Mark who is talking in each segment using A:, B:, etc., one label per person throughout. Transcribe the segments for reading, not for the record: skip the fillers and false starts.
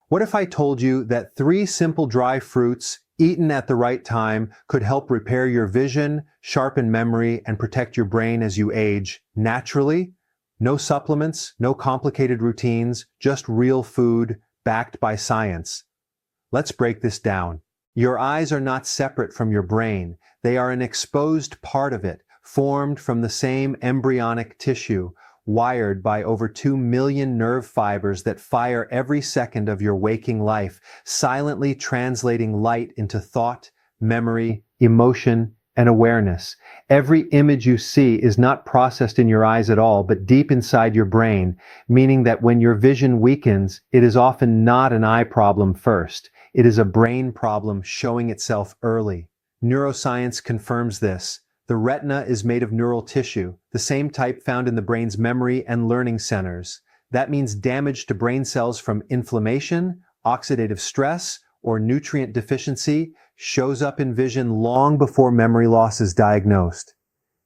A: What if I told you that 3 simple dry fruits eaten at the right time could help repair your vision, sharpen memory, and protect your brain as you age naturally? No supplements, no complicated routines, just real food backed by science. Let's break this down. Your eyes are not separate from your brain. They are an exposed part of it, formed from the same embryonic tissue, wired by over 2 million nerve fibers that fire every second of your waking life, silently translating light into thought, memory, emotion, and awareness. Every image you see is not processed in your eyes at all, but deep inside your brain, meaning that when your vision weakens, it is often not an eye problem first. It is a brain problem showing itself early. Neuroscience confirms this. The retina is made of neural tissue, the same type found in the brain's memory and learning centers. That means damage to brain cells from inflammation, oxidative stress, or nutrient deficiency shows up in vision long before memory loss is diagnosed.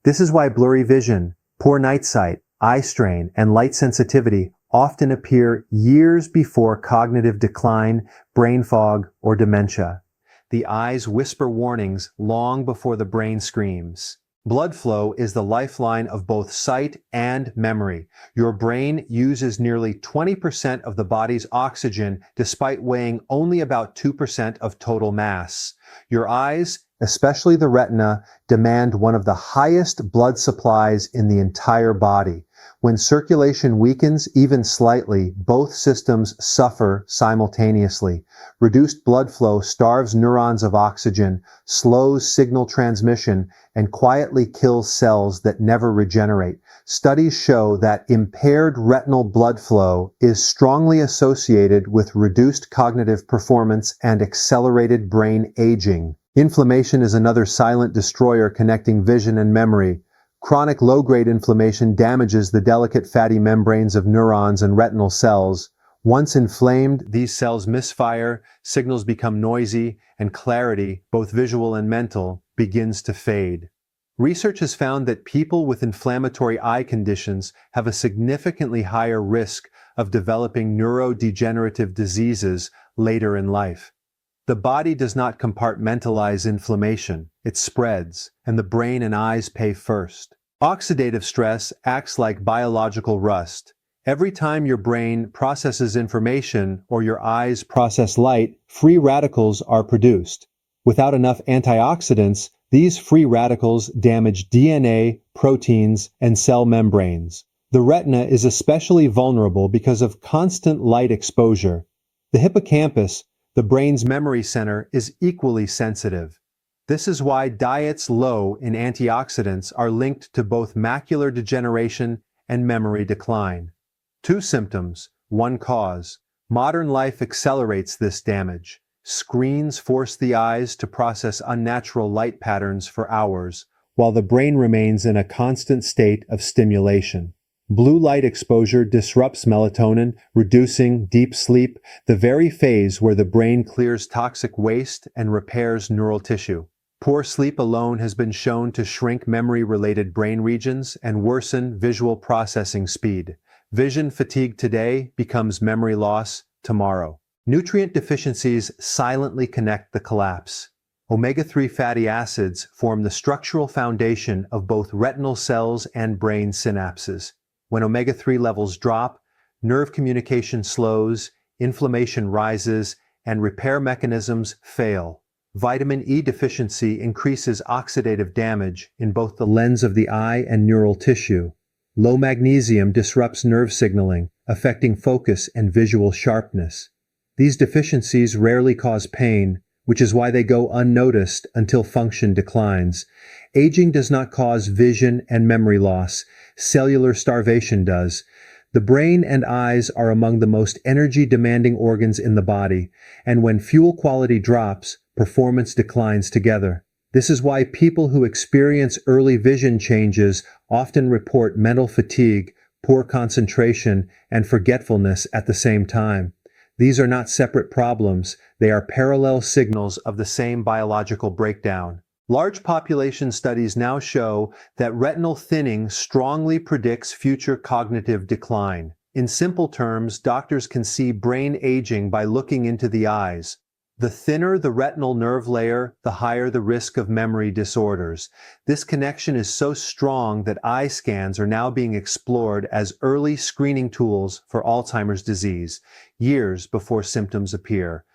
A: This is why blurry vision, poor night sight, eye strain, and light sensitivity often appear years before cognitive decline, brain fog, or dementia. The eyes whisper warnings long before the brain screams. Blood flow is the lifeline of both sight and memory. Your brain uses nearly 20% of the body's oxygen despite weighing only about 2% of total mass. Your eyes, especially the retina, demand one of the highest blood supplies in the entire body. When circulation weakens even slightly, both systems suffer simultaneously. Reduced blood flow starves neurons of oxygen, slows signal transmission, and quietly kills cells that never regenerate. Studies show that impaired retinal blood flow is strongly associated with reduced cognitive performance and accelerated brain aging. Inflammation is another silent destroyer connecting vision and memory. Chronic low-grade inflammation damages the delicate fatty membranes of neurons and retinal cells. Once inflamed, these cells misfire, signals become noisy, and clarity, both visual and mental, begins to fade. Research has found that people with inflammatory eye conditions have a significantly higher risk of developing neurodegenerative diseases later in life. The body does not compartmentalize inflammation. It spreads, and the brain and eyes pay first. Oxidative stress acts like biological rust. Every time your brain processes information or your eyes process light, free radicals are produced. Without enough antioxidants, these free radicals damage DNA, proteins, and cell membranes. The retina is especially vulnerable because of constant light exposure. The hippocampus, the brain's memory center, is equally sensitive. This is why diets low in antioxidants are linked to both macular degeneration and memory decline. 2 symptoms, 1 cause. Modern life accelerates this damage. Screens force the eyes to process unnatural light patterns for hours, while the brain remains in a constant state of stimulation. Blue light exposure disrupts melatonin, reducing deep sleep, the very phase where the brain clears toxic waste and repairs neural tissue. Poor sleep alone has been shown to shrink memory-related brain regions and worsen visual processing speed. Vision fatigue today becomes memory loss tomorrow. Nutrient deficiencies silently connect the collapse. Omega-3 fatty acids form the structural foundation of both retinal cells and brain synapses. When omega-3 levels drop, nerve communication slows, inflammation rises, and repair mechanisms fail. Vitamin E deficiency increases oxidative damage in both the lens of the eye and neural tissue. Low magnesium disrupts nerve signaling, affecting focus and visual sharpness. These deficiencies rarely cause pain, which is why they go unnoticed until function declines. Aging does not cause vision and memory loss. Cellular starvation does. The brain and eyes are among the most energy-demanding organs in the body, and when fuel quality drops, performance declines together. This is why people who experience early vision changes often report mental fatigue, poor concentration, and forgetfulness at the same time. These are not separate problems, they are parallel signals of the same biological breakdown. Large population studies now show that retinal thinning strongly predicts future cognitive decline. In simple terms, doctors can see brain aging by looking into the eyes. The thinner the retinal nerve layer, the higher the risk of memory disorders. This connection is so strong that eye scans are now being explored as early screening tools for Alzheimer's disease, years before symptoms appear.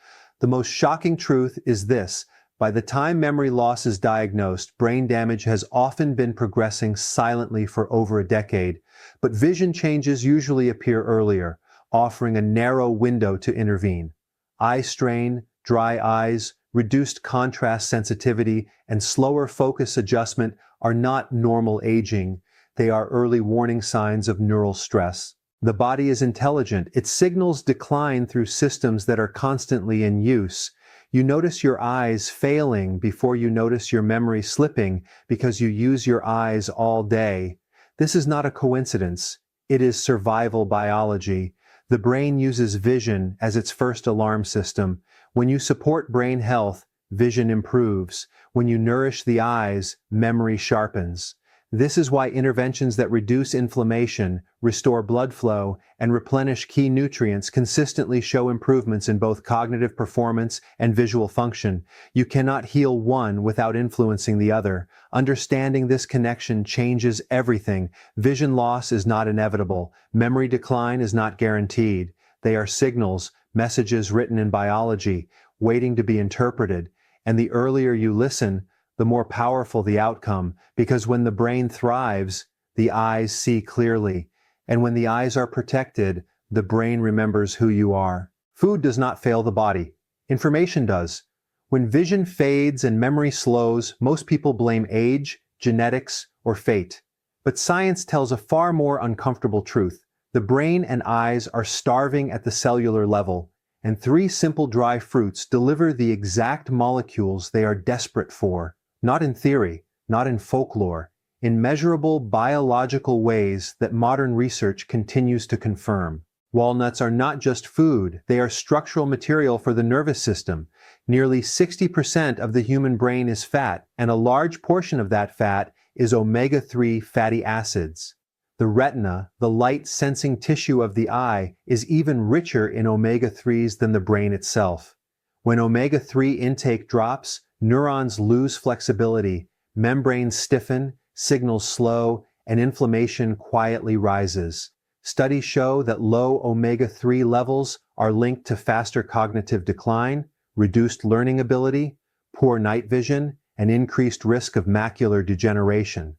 A: The most shocking truth is this: by the time memory loss is diagnosed, brain damage has often been progressing silently for over a decade, but vision changes usually appear earlier, offering a narrow window to intervene. Eye strain, dry eyes, reduced contrast sensitivity, and slower focus adjustment are not normal aging. They are early warning signs of neural stress. The body is intelligent. It signals decline through systems that are constantly in use. You notice your eyes failing before you notice your memory slipping because you use your eyes all day. This is not a coincidence. It is survival biology. The brain uses vision as its first alarm system. When you support brain health, vision improves. When you nourish the eyes, memory sharpens. This is why interventions that reduce inflammation, restore blood flow, and replenish key nutrients consistently show improvements in both cognitive performance and visual function. You cannot heal one without influencing the other. Understanding this connection changes everything. Vision loss is not inevitable. Memory decline is not guaranteed. They are signals, messages written in biology, waiting to be interpreted. And the earlier you listen, the more powerful the outcome, because when the brain thrives, the eyes see clearly. And when the eyes are protected, the brain remembers who you are. Food does not fail the body. Information does. When vision fades and memory slows, most people blame age, genetics, or fate. But science tells a far more uncomfortable truth. The brain and eyes are starving at the cellular level, and 3 simple dry fruits deliver the exact molecules they are desperate for. Not in theory, not in folklore, in measurable biological ways that modern research continues to confirm. Walnuts are not just food, they are structural material for the nervous system. Nearly 60% of the human brain is fat, and a large portion of that fat is omega-3 fatty acids. The retina, the light-sensing tissue of the eye, is even richer in omega-3s than the brain itself. When omega-3 intake drops, neurons lose flexibility, membranes stiffen, signals slow, and inflammation quietly rises. Studies show that low omega-3 levels are linked to faster cognitive decline, reduced learning ability, poor night vision, and increased risk of macular degeneration.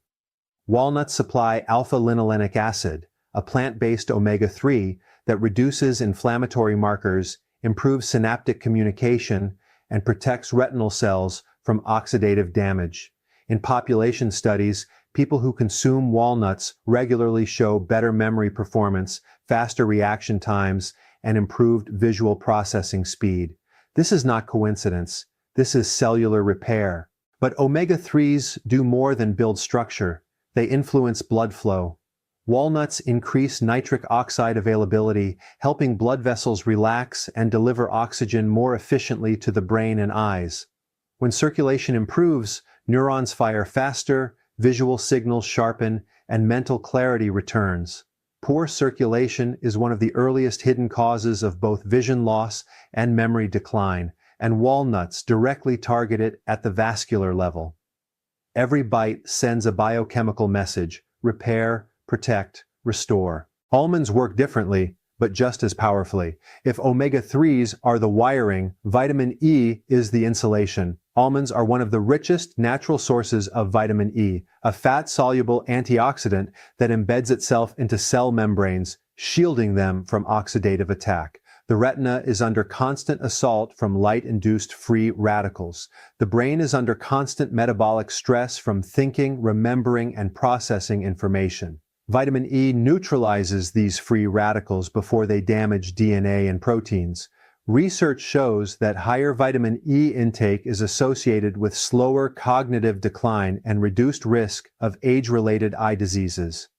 A: Walnuts supply alpha-linolenic acid, a plant-based omega-3 that reduces inflammatory markers, improves synaptic communication, and protects retinal cells from oxidative damage. In population studies, people who consume walnuts regularly show better memory performance, faster reaction times, and improved visual processing speed. This is not coincidence. This is cellular repair. But omega-3s do more than build structure. They influence blood flow. Walnuts increase nitric oxide availability, helping blood vessels relax and deliver oxygen more efficiently to the brain and eyes. When circulation improves, neurons fire faster, visual signals sharpen, and mental clarity returns. Poor circulation is one of the earliest hidden causes of both vision loss and memory decline, and walnuts directly target it at the vascular level. Every bite sends a biochemical message: repair, protect, restore. Almonds work differently, but just as powerfully. If omega-3s are the wiring, vitamin E is the insulation. Almonds are one of the richest natural sources of vitamin E, a fat-soluble antioxidant that embeds itself into cell membranes, shielding them from oxidative attack. The retina is under constant assault from light-induced free radicals. The brain is under constant metabolic stress from thinking, remembering, and processing information. Vitamin E neutralizes these free radicals before they damage DNA and proteins. Research shows that higher vitamin E intake is associated with slower cognitive decline and reduced risk of age-related eye diseases.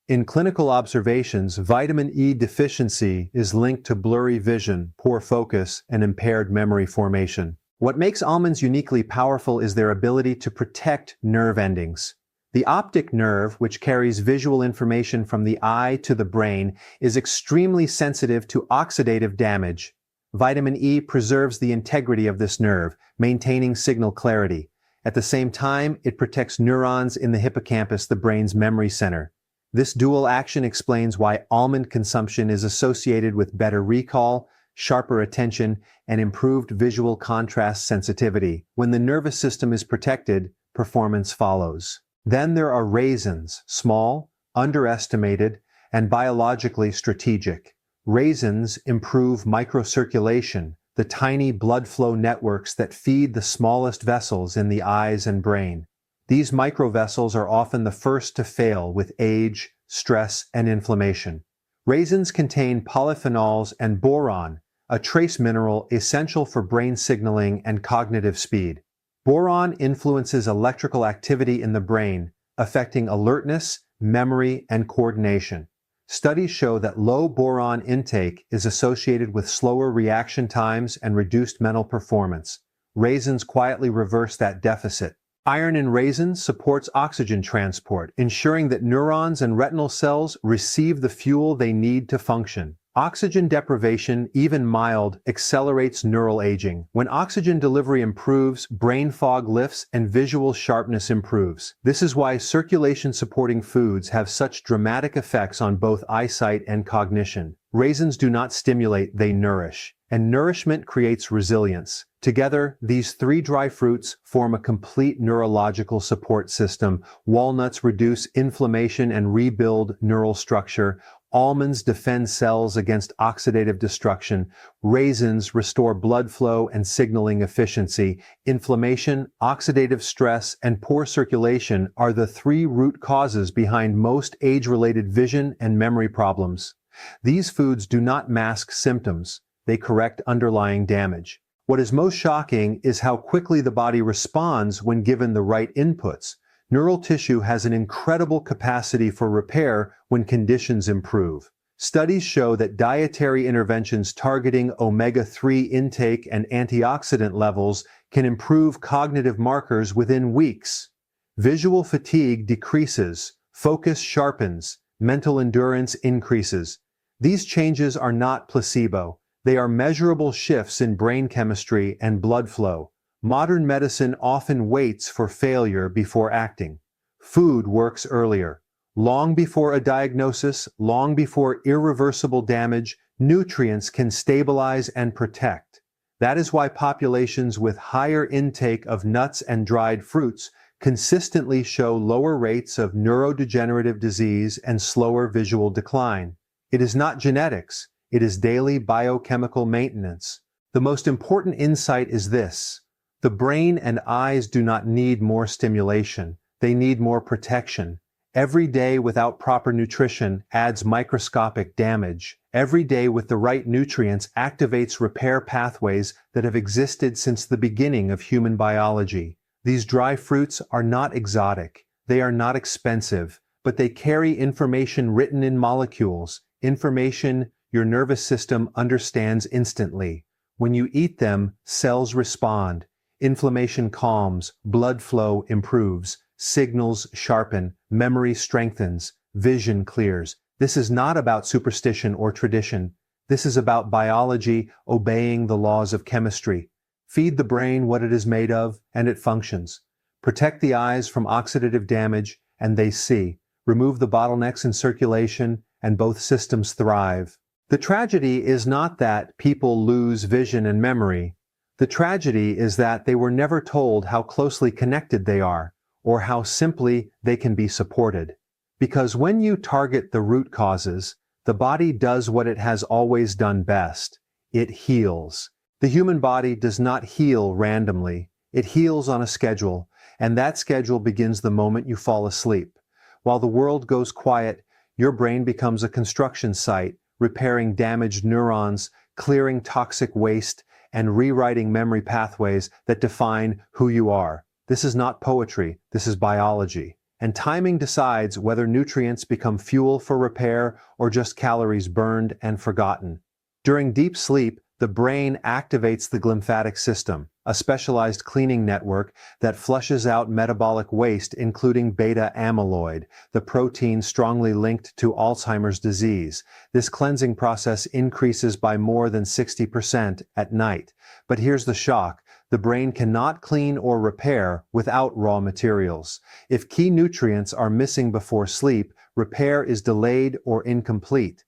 A: In clinical observations, vitamin E deficiency is linked to blurry vision, poor focus, and impaired memory formation. What makes almonds uniquely powerful is their ability to protect nerve endings. The optic nerve, which carries visual information from the eye to the brain, is extremely sensitive to oxidative damage. Vitamin E preserves the integrity of this nerve, maintaining signal clarity. At the same time, it protects neurons in the hippocampus, the brain's memory center. This dual action explains why almond consumption is associated with better recall, sharper attention, and improved visual contrast sensitivity. When the nervous system is protected, performance follows. Then there are raisins, small, underestimated, and biologically strategic. Raisins improve microcirculation, the tiny blood flow networks that feed the smallest vessels in the eyes and brain. These microvessels are often the first to fail with age, stress, and inflammation. Raisins contain polyphenols and boron, a trace mineral essential for brain signaling and cognitive speed. Boron influences electrical activity in the brain, affecting alertness, memory, and coordination. Studies show that low boron intake is associated with slower reaction times and reduced mental performance. Raisins quietly reverse that deficit. Iron in raisins supports oxygen transport, ensuring that neurons and retinal cells receive the fuel they need to function. Oxygen deprivation, even mild, accelerates neural aging. When oxygen delivery improves, brain fog lifts and visual sharpness improves. This is why circulation-supporting foods have such dramatic effects on both eyesight and cognition. Raisins do not stimulate, they nourish. And nourishment creates resilience. Together, these three dry fruits form a complete neurological support system. Walnuts reduce inflammation and rebuild neural structure. Almonds defend cells against oxidative destruction. Raisins restore blood flow and signaling efficiency. Inflammation, oxidative stress, and poor circulation are the three root causes behind most age-related vision and memory problems. These foods do not mask symptoms. They correct underlying damage. What is most shocking is how quickly the body responds when given the right inputs. Neural tissue has an incredible capacity for repair when conditions improve. Studies show that dietary interventions targeting omega-3 intake and antioxidant levels can improve cognitive markers within weeks. Visual fatigue decreases, focus sharpens, mental endurance increases. These changes are not placebo. They are measurable shifts in brain chemistry and blood flow. Modern medicine often waits for failure before acting. Food works earlier. Long before a diagnosis, long before irreversible damage, nutrients can stabilize and protect. That is why populations with higher intake of nuts and dried fruits consistently show lower rates of neurodegenerative disease and slower visual decline. It is not genetics. It is daily biochemical maintenance. The most important insight is this: the brain and eyes do not need more stimulation. They need more protection. Every day without proper nutrition adds microscopic damage. Every day with the right nutrients activates repair pathways that have existed since the beginning of human biology. These dry fruits are not exotic. They are not expensive, but they carry information written in molecules, information your nervous system understands instantly. When you eat them, cells respond. Inflammation calms, blood flow improves, signals sharpen, memory strengthens, vision clears. This is not about superstition or tradition. This is about biology obeying the laws of chemistry. Feed the brain what it is made of, and it functions. Protect the eyes from oxidative damage, and they see. Remove the bottlenecks in circulation, and both systems thrive. The tragedy is not that people lose vision and memory. The tragedy is that they were never told how closely connected they are, or how simply they can be supported. Because when you target the root causes, the body does what it has always done best. It heals. The human body does not heal randomly. It heals on a schedule, and that schedule begins the moment you fall asleep. While the world goes quiet, your brain becomes a construction site, repairing damaged neurons, clearing toxic waste, and rewriting memory pathways that define who you are. This is not poetry, this is biology. And timing decides whether nutrients become fuel for repair or just calories burned and forgotten. During deep sleep, the brain activates the glymphatic system. a specialized cleaning network that flushes out metabolic waste including beta amyloid, the protein strongly linked to Alzheimer's disease. This cleansing process increases by more than 60% at night. But here's the shock. The brain cannot clean or repair without raw materials. If key nutrients are missing before sleep, repair is delayed or incomplete.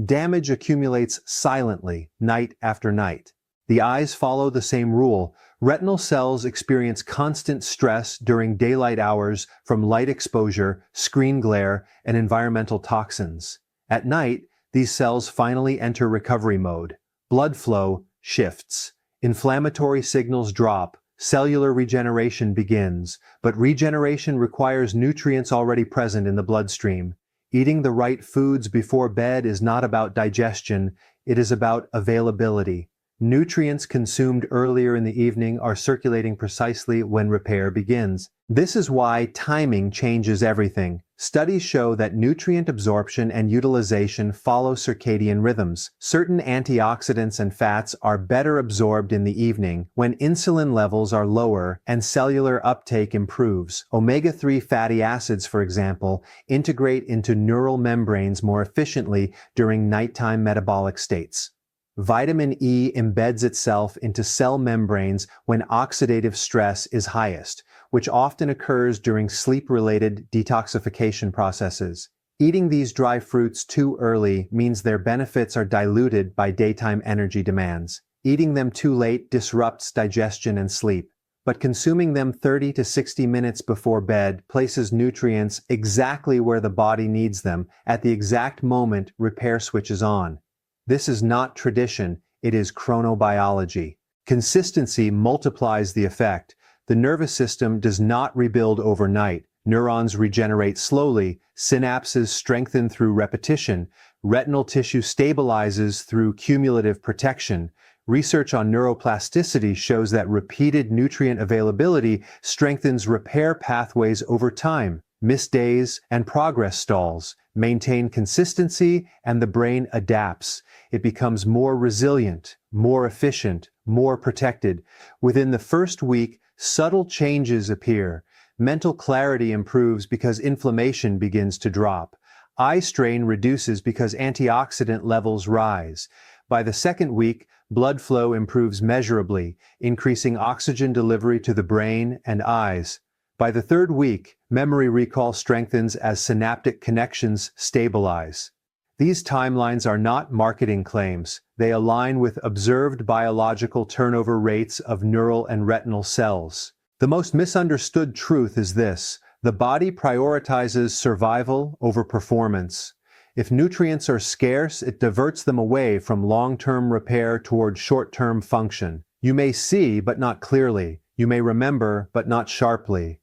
A: Damage accumulates silently, night after night. The eyes follow the same rule. Retinal cells experience constant stress during daylight hours from light exposure, screen glare, and environmental toxins. At night, these cells finally enter recovery mode. Blood flow shifts. Inflammatory signals drop. Cellular regeneration begins, but regeneration requires nutrients already present in the bloodstream. Eating the right foods before bed is not about digestion, it is about availability. Nutrients consumed earlier in the evening are circulating precisely when repair begins. This is why timing changes everything. Studies show that nutrient absorption and utilization follow circadian rhythms. Certain antioxidants and fats are better absorbed in the evening when insulin levels are lower and cellular uptake improves. Omega-3 fatty acids, for example, integrate into neural membranes more efficiently during nighttime metabolic states. Vitamin E embeds itself into cell membranes when oxidative stress is highest, which often occurs during sleep-related detoxification processes. Eating these dry fruits too early means their benefits are diluted by daytime energy demands. Eating them too late disrupts digestion and sleep. But consuming them 30 to 60 minutes before bed places nutrients exactly where the body needs them at the exact moment repair switches on. This is not tradition, it is chronobiology. Consistency multiplies the effect. The nervous system does not rebuild overnight. Neurons regenerate slowly, synapses strengthen through repetition, retinal tissue stabilizes through cumulative protection. Research on neuroplasticity shows that repeated nutrient availability strengthens repair pathways over time. Missed days and progress stalls. Maintain consistency and the brain adapts. It becomes more resilient, more efficient, more protected. Within the first week, subtle changes appear. Mental clarity improves because inflammation begins to drop. Eye strain reduces because antioxidant levels rise. By the second week, blood flow improves measurably, increasing oxygen delivery to the brain and eyes. By the third week, memory recall strengthens as synaptic connections stabilize. These timelines are not marketing claims. They align with observed biological turnover rates of neural and retinal cells. The most misunderstood truth is this: the body prioritizes survival over performance. If nutrients are scarce, it diverts them away from long-term repair toward short-term function. You may see, but not clearly. You may remember, but not sharply.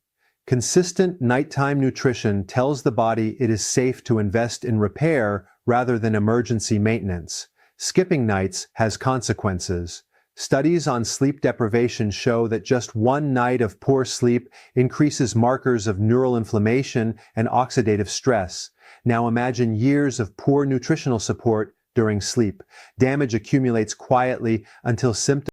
A: Consistent nighttime nutrition tells the body it is safe to invest in repair rather than emergency maintenance. Skipping nights has consequences. Studies on sleep deprivation show that just one night of poor sleep increases markers of neural inflammation and oxidative stress. Now imagine years of poor nutritional support during sleep. Damage accumulates quietly until symptoms